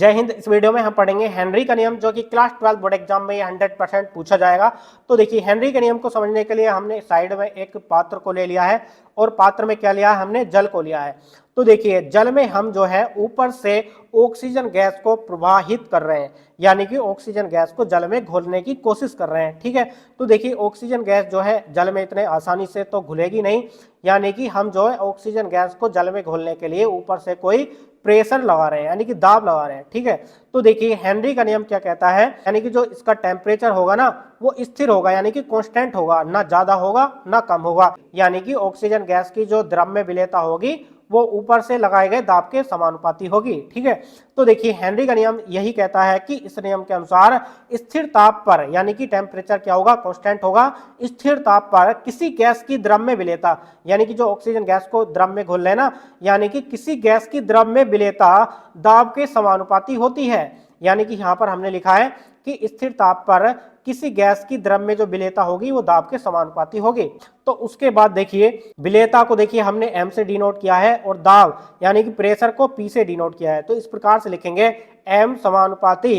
जय हिंद। इस वीडियो में हम पढ़ेंगे हेनरी का नियम, जो कि क्लास 12 बोर्ड एग्जाम में 100% पूछा जाएगा। तो देखिए, हेनरी के नियम को समझने के लिए हमने साइड में एक पात्र को ले लिया है और पात्र में क्या लिया है, हमने जल को लिया है। तो देखिए, जल में हम जो है ऊपर से ऑक्सीजन गैस को प्रवाहित कर रहे हैं, यानी कि ऑक्सीजन गैस को जल में घोलने की कोशिश कर रहे हैं। ठीक है, तो देखिए ऑक्सीजन गैस जो है जल में इतने आसानी से तो घुलेगी नहीं, यानी कि हम जो है ऑक्सीजन गैस को जल में घोलने के लिए ऊपर से कोई प्रेशर लगा रहे हैं, यानी कि दाब लगा रहे हैं। ठीक है, तो देखिए हेनरी का नियम क्या कहता है, यानी कि जो इसका टेम्परेचर होगा ना वो स्थिर होगा, यानी कि कांस्टेंट होगा, ना ज्यादा होगा ना कम होगा। यानी कि ऑक्सीजन गैस की जो द्रव्य विलेयता होगी वो ऊपर से लगाए गए दाब के समानुपाती होगी। ठीक है, तो देखिए हेनरी का नियम यही कहता है कि इस नियम के अनुसार स्थिर ताप पर, यानी कि टेम्परेचर क्या होगा, कांस्टेंट होगा, स्थिर ताप पर किसी गैस की द्रव्य विलेयता, यानी कि जो ऑक्सीजन गैस को द्रव में घोल लेना, यानी कि किसी गैस की द्रव्य विलेयता दाब के समानुपाती होती है। यानी कि यहां पर हमने लिखा है कि स्थिर ताप पर किसी गैस की द्रव्य में जो विलेयता होगी वो दाब के समानुपाती होगी। तो उसके बाद देखिए विलेयता को देखिए हमने m से डिनोट किया है और दाब यानी कि प्रेशर को p से डिनोट किया है। तो इस प्रकार से लिखेंगे m समानुपाती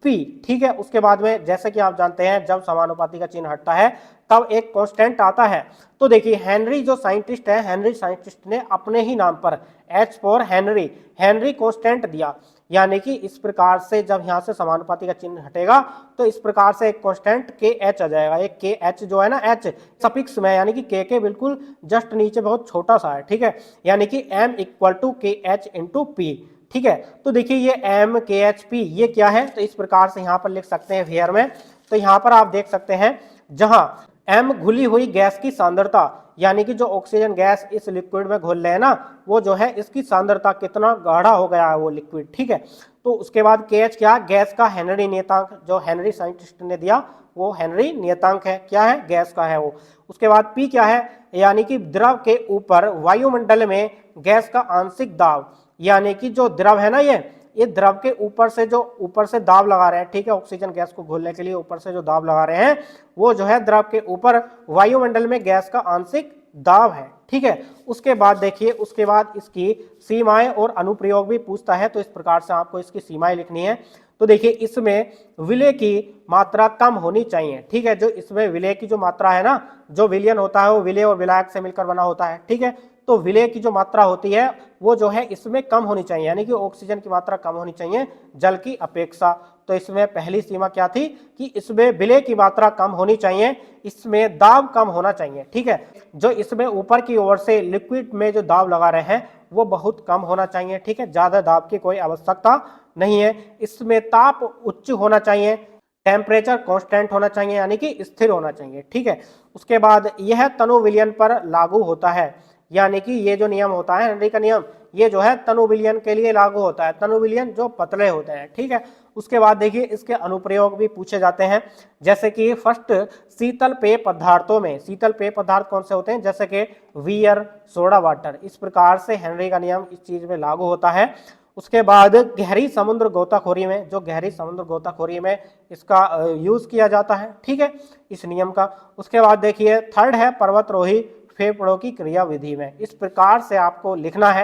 p। ठीक है, उसके बाद में जैसे कि आप जानते हैं जब समानुपाती का चिन्ह हटता है तब एक कांस्टेंट आता है। तो देखिए हेनरी जो साइंटिस्ट है, हेनरी साइंटिस्ट ने अपने ही नाम पर H for Henry, Henry constant दिया, यानी कि इस प्रकार से जब यहां से समानुपाती का चिन्ह हटेगा तो इस प्रकार से एक कांस्टेंट के एच आ जाएगा। एक के एच जो है ना, एच सफिक्स में, यानी कि के बिल्कुल जस्ट नीचे बहुत छोटा सा है। ठीक है, यानी कि m इक्वल टू के एच इंटू पी। ठीक है, तो देखिए ये m के एच पी ये क्या है, तो इस प्रकार से यहाँ पर लिख सकते हैं फिगर में। तो यहाँ पर आप देख सकते हैं जहां m घुली हुई गैस की सांद्रता, यानी कि जो ऑक्सीजन गैस इस लिक्विड में घुल रहे हैं ना वो जो है इसकी सांद्रता कितना गाढ़ा हो गया है वो लिक्विड। ठीक है, तो उसके बाद KH क्या, गैस का हेनरी नियतांक, जो हेनरी साइंटिस्ट ने दिया वो हेनरी नियतांक है, क्या है, गैस का है वो। उसके बाद P क्या है, यानी कि द्रव के ऊपर वायुमंडल में गैस का आंशिक दाब, यानी कि जो द्रव है ना ये द्रव के ऊपर से जो ऊपर से दाब लगा रहे हैं। ठीक है, ऑक्सीजन गैस को घोलने के लिए ऊपर से जो दाब लगा रहे हैं वो जो है द्रव के ऊपर वायुमंडल में गैस का आंशिक दाब है। ठीक है, उसके बाद देखिए उसके बाद इसकी सीमाएं और अनुप्रयोग भी पूछता है। तो इस प्रकार से आपको इसकी सीमाएं लिखनी है। तो देखिए इसमें विलय की मात्रा कम होनी चाहिए। ठीक है, जो इसमें विलय की जो मात्रा है ना, जो विलयन होता है वो विलय और विलायक से मिलकर बना होता है। ठीक है, तो विलय की जो मात्रा होती है वो जो है इसमें कम होनी चाहिए, यानी कि ऑक्सीजन की मात्रा कम होनी चाहिए जल की अपेक्षा। तो इसमें पहली सीमा क्या थी कि इसमें विलय की मात्रा कम होनी चाहिए, इसमें दाब कम होना चाहिए। ठीक है, जो इसमें ऊपर की ओर से लिक्विड में जो दाब लगा रहे हैं वो बहुत कम होना चाहिए। ठीक है, ज्यादा दाब की कोई आवश्यकता नहीं है। इसमें ताप उच्च होना चाहिए, टेम्परेचर कांस्टेंट होना चाहिए, यानी कि स्थिर होना चाहिए। ठीक है, उसके बाद यह तनु विलयन पर लागू होता है, यानी कि ये जो नियम होता है हेनरी का नियम ये जो है तनु विलयन के लिए लागू होता है, तनु विलयन जो पतले होते हैं। ठीक है, उसके बाद देखिए इसके अनुप्रयोग भी पूछे जाते हैं, जैसे कि फर्स्ट शीतल पेय पदार्थों में, शीतल पेय पदार्थ कौन से होते हैं, जैसे कि बियर, सोडा वाटर। इस प्रकार से हेनरी का नियम इस चीज में लागू होता है। उसके बाद गहरी समुद्र गोताखोरी में, जो गहरी समुद्र गोताखोरी में इसका यूज किया जाता है। ठीक है, इस नियम का। उसके बाद देखिए थर्ड है पर्वतरोही फेफड़ों की क्रिया विधि में। इस प्रकार से आपको लिखना है।